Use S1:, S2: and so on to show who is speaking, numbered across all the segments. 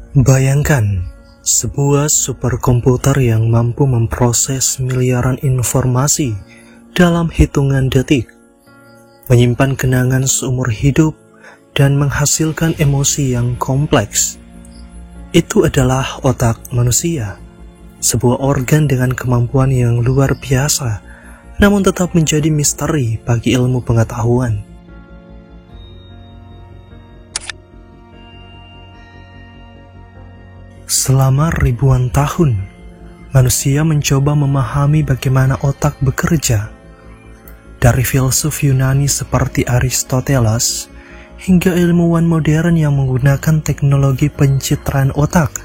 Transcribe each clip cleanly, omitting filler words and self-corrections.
S1: Bayangkan, sebuah superkomputer yang mampu memproses miliaran informasi dalam hitungan detik, menyimpan kenangan seumur hidup, dan menghasilkan emosi yang kompleks. Itu adalah otak manusia, sebuah organ dengan kemampuan yang luar biasa, namun tetap menjadi misteri bagi ilmu pengetahuan. Selama ribuan tahun, manusia mencoba memahami bagaimana otak bekerja. Dari filsuf Yunani seperti Aristoteles, hingga ilmuwan modern yang menggunakan teknologi pencitraan otak,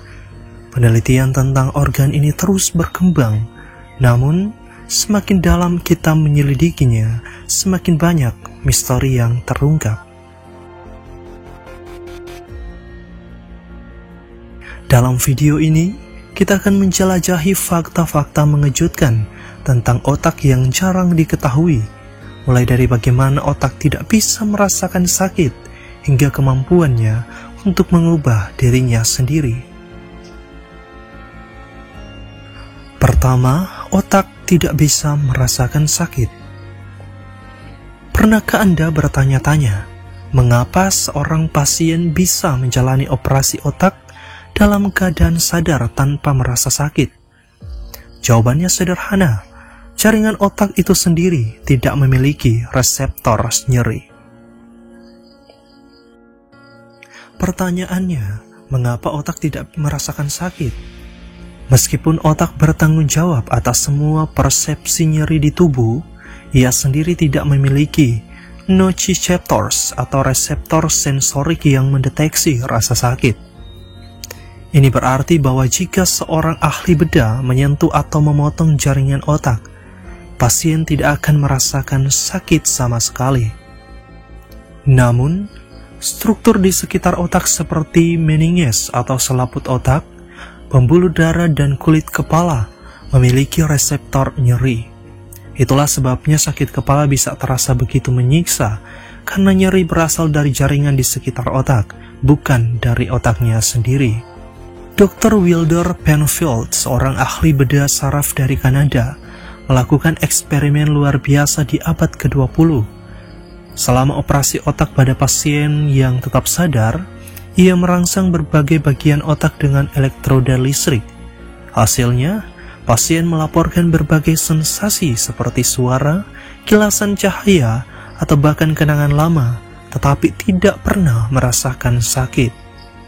S1: penelitian tentang organ ini terus berkembang. Namun, semakin dalam kita menyelidikinya, semakin banyak misteri yang terungkap. Dalam video ini, kita akan menjelajahi fakta-fakta mengejutkan tentang otak yang jarang diketahui, mulai dari bagaimana otak tidak bisa merasakan sakit, hingga kemampuannya untuk mengubah dirinya sendiri. Pertama, otak tidak bisa merasakan sakit. Pernahkah Anda bertanya-tanya, mengapa seorang pasien bisa menjalani operasi otak dalam keadaan sadar tanpa merasa sakit? Jawabannya sederhana, jaringan otak itu sendiri tidak memiliki reseptor nyeri. Pertanyaannya, mengapa otak tidak merasakan sakit? Meskipun otak bertanggung jawab atas semua persepsi nyeri di tubuh, ia sendiri tidak memiliki nociceptors atau reseptor sensorik yang mendeteksi rasa sakit. Ini berarti bahwa jika seorang ahli bedah menyentuh atau memotong jaringan otak, pasien tidak akan merasakan sakit sama sekali. Namun, struktur di sekitar otak seperti meninges atau selaput otak, pembuluh darah dan kulit kepala memiliki reseptor nyeri. Itulah sebabnya sakit kepala bisa terasa begitu menyiksa, karena nyeri berasal dari jaringan di sekitar otak, bukan dari otaknya sendiri. Dr. Wilder Penfield, seorang ahli bedah saraf dari Kanada, melakukan eksperimen luar biasa di abad ke-20. Selama operasi otak pada pasien yang tetap sadar, ia merangsang berbagai bagian otak dengan elektroda listrik. Hasilnya, pasien melaporkan berbagai sensasi seperti suara, kilasan cahaya, atau bahkan kenangan lama, tetapi tidak pernah merasakan sakit.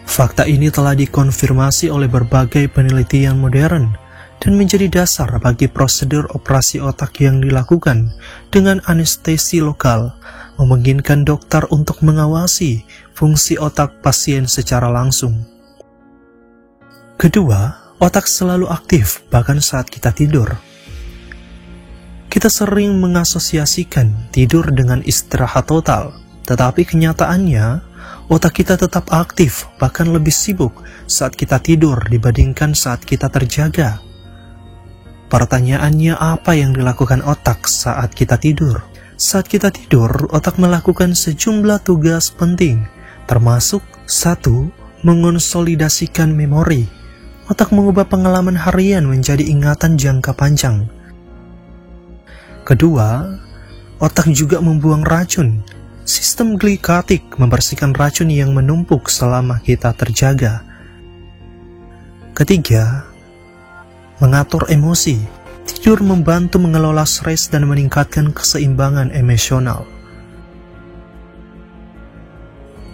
S1: Fakta ini telah dikonfirmasi oleh berbagai penelitian modern dan menjadi dasar bagi prosedur operasi otak yang dilakukan dengan anestesi lokal, memungkinkan dokter untuk mengawasi fungsi otak pasien secara langsung. Kedua, otak selalu aktif bahkan saat kita tidur. Kita sering mengasosiasikan tidur dengan istirahat total, tetapi kenyataannya, otak kita tetap aktif, bahkan lebih sibuk saat kita tidur dibandingkan saat kita terjaga. Pertanyaannya, apa yang dilakukan otak saat kita tidur? Saat kita tidur, otak melakukan sejumlah tugas penting, termasuk 1. Mengonsolidasikan memori. Otak mengubah pengalaman harian menjadi ingatan jangka panjang. Kedua, otak juga membuang racun. Sistem glikatik membersihkan racun yang menumpuk selama kita terjaga. Ketiga, mengatur emosi. Tidur membantu mengelola stres dan meningkatkan keseimbangan emosional.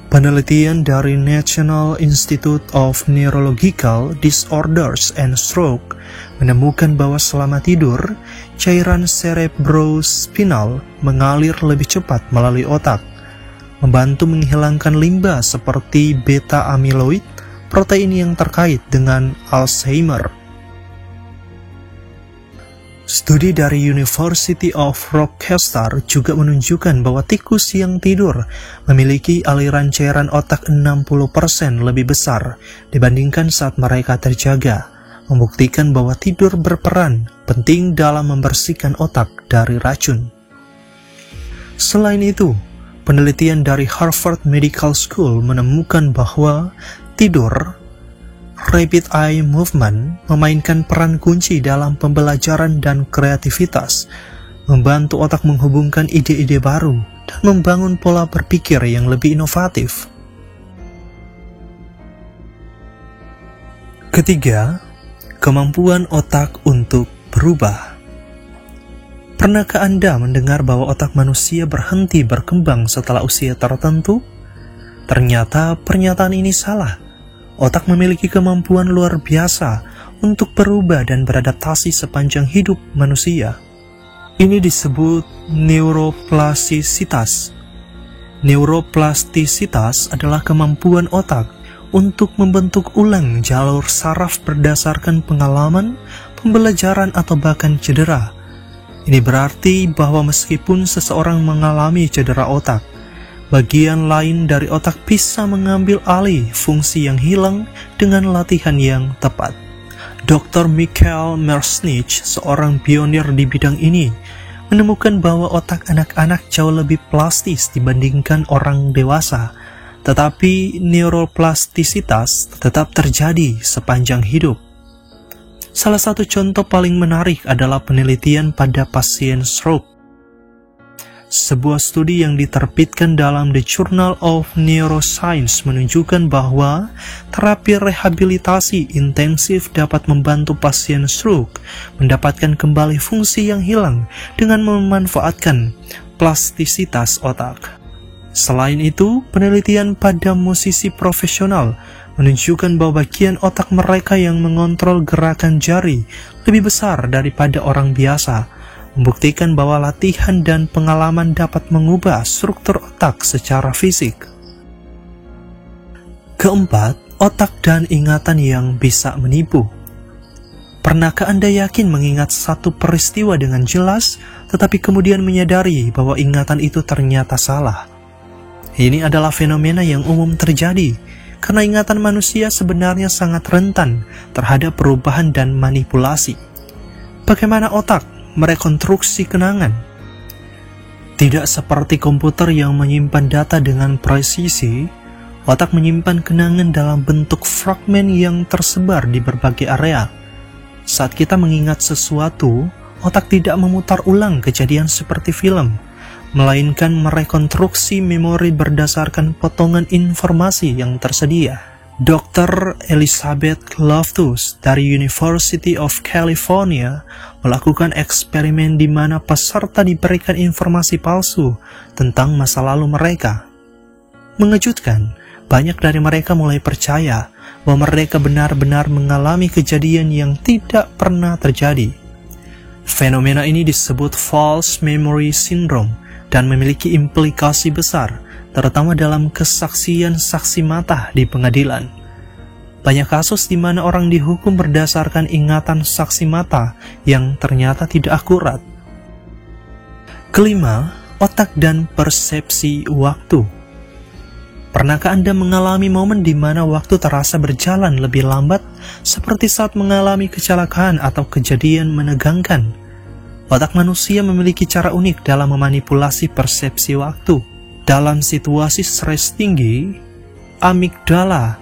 S1: Penelitian dari National Institute of Neurological Disorders and Stroke menemukan bahwa selama tidur, cairan cerebrospinal mengalir lebih cepat melalui otak, membantu menghilangkan limbah seperti beta-amyloid, protein yang terkait dengan Alzheimer. Studi dari University of Rochester juga menunjukkan bahwa tikus yang tidur memiliki aliran cairan otak 60% lebih besar dibandingkan saat mereka terjaga, membuktikan bahwa tidur berperan penting dalam membersihkan otak dari racun. Selain itu, penelitian dari Harvard Medical School menemukan bahwa tidur rapid eye movement memainkan peran kunci dalam pembelajaran dan kreativitas, membantu otak menghubungkan ide-ide baru, dan membangun pola berpikir yang lebih inovatif. Ketiga, kemampuan otak untuk berubah. Pernahkah Anda mendengar bahwa otak manusia berhenti berkembang setelah usia tertentu? Ternyata pernyataan ini salah. Otak memiliki kemampuan luar biasa untuk berubah dan beradaptasi sepanjang hidup manusia. Ini disebut neuroplastisitas. Neuroplastisitas adalah kemampuan otak untuk membentuk ulang jalur saraf berdasarkan pengalaman, pembelajaran, atau bahkan cedera. Ini berarti bahwa meskipun seseorang mengalami cedera otak, bagian lain dari otak bisa mengambil alih fungsi yang hilang dengan latihan yang tepat. Dr. Michael Mersnich, seorang pionir di bidang ini, menemukan bahwa otak anak-anak jauh lebih plastis dibandingkan orang dewasa, tetapi neuroplastisitas tetap terjadi sepanjang hidup. Salah satu contoh paling menarik adalah penelitian pada pasien stroke. Sebuah studi yang diterbitkan dalam The Journal of Neuroscience menunjukkan bahwa terapi rehabilitasi intensif dapat membantu pasien stroke mendapatkan kembali fungsi yang hilang dengan memanfaatkan plastisitas otak. Selain itu, penelitian pada musisi profesional menunjukkan bahwa bagian otak mereka yang mengontrol gerakan jari lebih besar daripada orang biasa, membuktikan bahwa latihan dan pengalaman dapat mengubah struktur otak secara fisik. Keempat, otak dan ingatan yang bisa menipu. Pernahkah Anda yakin mengingat satu peristiwa dengan jelas, tetapi kemudian menyadari bahwa ingatan itu ternyata salah? Ini adalah fenomena yang umum terjadi, karena ingatan manusia sebenarnya sangat rentan terhadap perubahan dan manipulasi. Bagaimana otak merekonstruksi kenangan? Tidak seperti komputer yang menyimpan data dengan presisi, otak menyimpan kenangan dalam bentuk fragmen yang tersebar di berbagai area. Saat kita mengingat sesuatu, otak tidak memutar ulang kejadian seperti film, melainkan merekonstruksi memori berdasarkan potongan informasi yang tersedia. Dr. Elizabeth Loftus dari University of California melakukan eksperimen di mana peserta diberikan informasi palsu tentang masa lalu mereka. Mengejutkan, banyak dari mereka mulai percaya bahwa mereka benar-benar mengalami kejadian yang tidak pernah terjadi. Fenomena ini disebut false memory syndrome dan memiliki implikasi besar, terutama dalam kesaksian saksi mata di pengadilan. Banyak kasus di mana orang dihukum berdasarkan ingatan saksi mata yang ternyata tidak akurat. Kelima, otak dan persepsi waktu. Pernahkah Anda mengalami momen di mana waktu terasa berjalan lebih lambat, seperti saat mengalami kecelakaan atau kejadian menegangkan? Otak manusia memiliki cara unik dalam memanipulasi persepsi waktu. Dalam situasi stres tinggi, amigdala,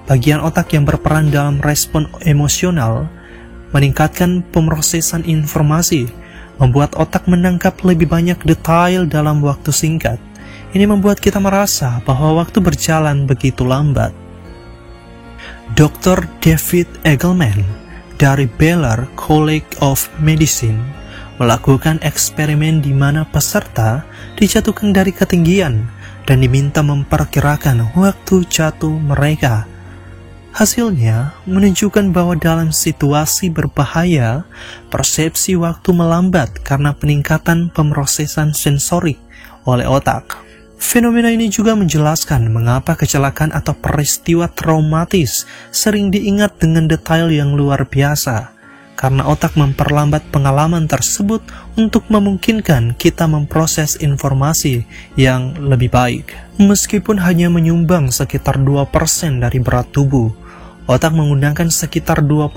S1: bagian otak yang berperan dalam respon emosional, meningkatkan pemrosesan informasi, membuat otak menangkap lebih banyak detail dalam waktu singkat. Ini membuat kita merasa bahwa waktu berjalan begitu lambat. Dr. David Eagleman dari Baylor College of Medicine melakukan eksperimen di mana peserta dijatuhkan dari ketinggian dan diminta memperkirakan waktu jatuh mereka. Hasilnya menunjukkan bahwa dalam situasi berbahaya, persepsi waktu melambat karena peningkatan pemrosesan sensorik oleh otak. Fenomena ini juga menjelaskan mengapa kecelakaan atau peristiwa traumatis sering diingat dengan detail yang luar biasa, karena otak memperlambat pengalaman tersebut untuk memungkinkan kita memproses informasi yang lebih baik. Meskipun hanya menyumbang sekitar 2% dari berat tubuh, otak menggunakan sekitar 20%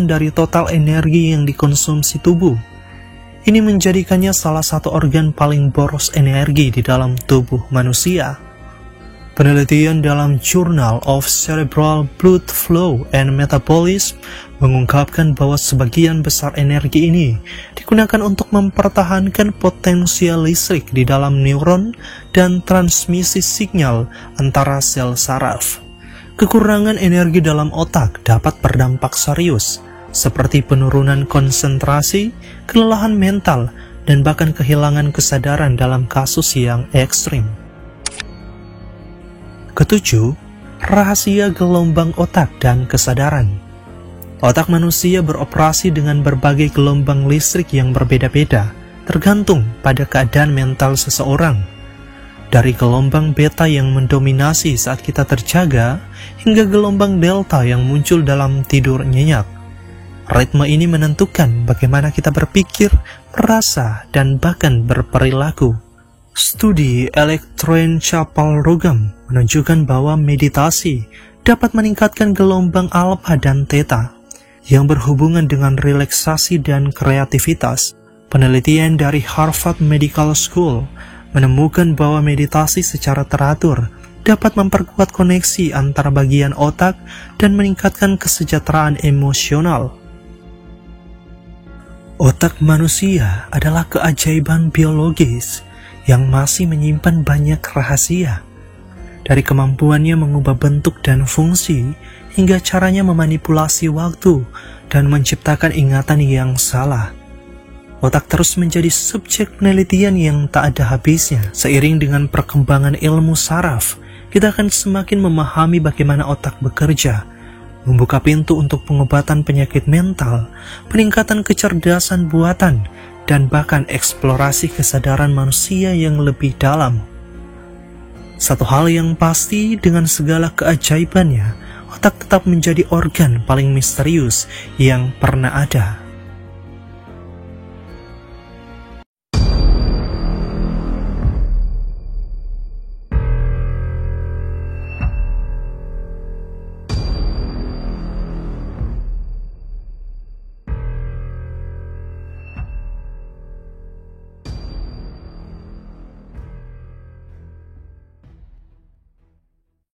S1: dari total energi yang dikonsumsi tubuh. Ini menjadikannya salah satu organ paling boros energi di dalam tubuh manusia. Penelitian dalam Journal of Cerebral Blood Flow and Metabolism mengungkapkan bahwa sebagian besar energi ini digunakan untuk mempertahankan potensial listrik di dalam neuron dan transmisi sinyal antara sel saraf. Kekurangan energi dalam otak dapat berdampak serius, seperti penurunan konsentrasi, kelelahan mental, dan bahkan kehilangan kesadaran dalam kasus yang ekstrim. Ketujuh, rahasia gelombang otak dan kesadaran. Otak manusia beroperasi dengan berbagai gelombang listrik yang berbeda-beda, tergantung pada keadaan mental seseorang. Dari gelombang beta yang mendominasi saat kita terjaga, hingga gelombang delta yang muncul dalam tidur nyenyak. Ritme ini menentukan bagaimana kita berpikir, merasa, dan bahkan berperilaku. Studi elektroencephalograph menunjukkan bahwa meditasi dapat meningkatkan gelombang alfa dan theta yang berhubungan dengan relaksasi dan kreativitas. Penelitian dari Harvard Medical School menemukan bahwa meditasi secara teratur dapat memperkuat koneksi antara bagian otak dan meningkatkan kesejahteraan emosional. Otak manusia adalah keajaiban biologis yang masih menyimpan banyak rahasia, dari kemampuannya mengubah bentuk dan fungsi, hingga caranya memanipulasi waktu dan menciptakan ingatan yang salah. Otak terus menjadi subjek penelitian yang tak ada habisnya. Seiring dengan perkembangan ilmu saraf, kita akan semakin memahami bagaimana otak bekerja, membuka pintu untuk pengobatan penyakit mental, peningkatan kecerdasan buatan, dan bahkan eksplorasi kesadaran manusia yang lebih dalam. Satu hal yang pasti, dengan segala keajaibannya, otak tetap menjadi organ paling misterius yang pernah ada.